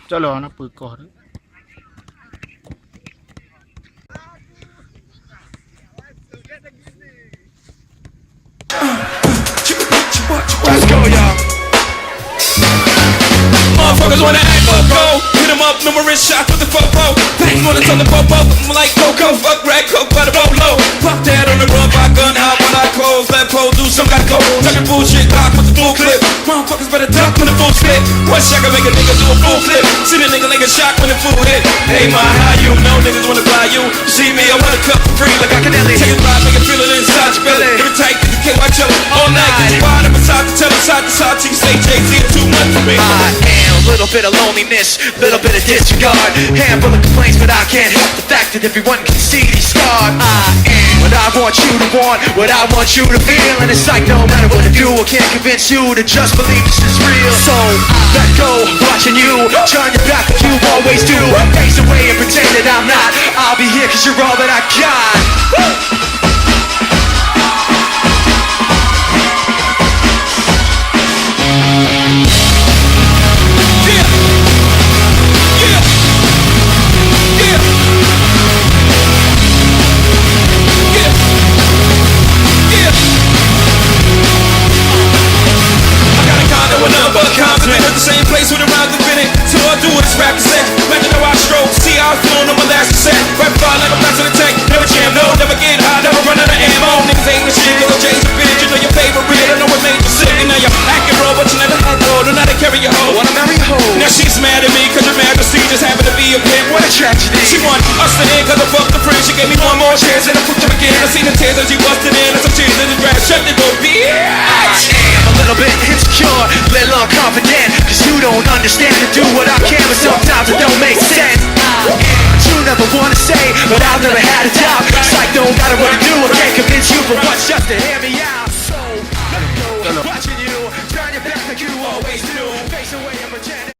Chalo na pui ko. Let's go, y'all. Motherfuckers wanna act up, go. Hit 'em up, numerous shots with the fofo. Banks wanna tell the popo, I'm like Coco. Fuck rag, coke by the bolo. Pop that on the run by gun, hot when I close. Let pro do some gotta go. Talking bullshit, Glock with the full clip. Motherfuckers better duck when the full split. One shot can make a nigga do a full flip. See the nigga like a shock when the full hit. Hey, my, how you know niggas wanna buy you? You see me, I want a cup for free like I can Ellie. Take a ride, make it feel it inside your belly. Give it tight, you can't watch it all night. Get you wide up inside the tell side to side till you say Jay-Z is too much for me. I am a little bit of loneliness, little bit of disregard. Handful of complaints, but I can't help the fact that everyone can see these scars. I am what I want you to want, what I want you to feel. And it's like no matter what I do, I can't convince you to just believe this is real. So let go, watching you turn your back like you always do. Face away and pretend that I'm not. I'll be here cause you're all that I got. Same place with a round to finish. So all I do is rap the set. Imagine how I stroke. See how I flown on my last set. Rap fire like a blast in the tank. Never jam, no, never get high. Never run out of ammo. Niggas ain't the shit. Cause I'm change the bitch. You know your favorite real. I know what made you sick. And now you're acting raw, but you never had no. Don't know how to carry your hoe. Wanna marry a hoe. Now she's mad at me cause your majesty just happened to be a pimp. What a tragedy. She want us to end cause I fucked the friend. She gave me one more chance and I fucked him again. I seen the tears as she busted in. And some tears in the grass. Shut the door, bitch. I am a little bit insecure, little unconfident. Cause you don't understand to do what I can, but sometimes it don't make sense. But you never wanna say, but I've never had a doubt. It's like no matter what I do, I can't convince you for once just to hear me out. So let go, watching you turn your back like you always do.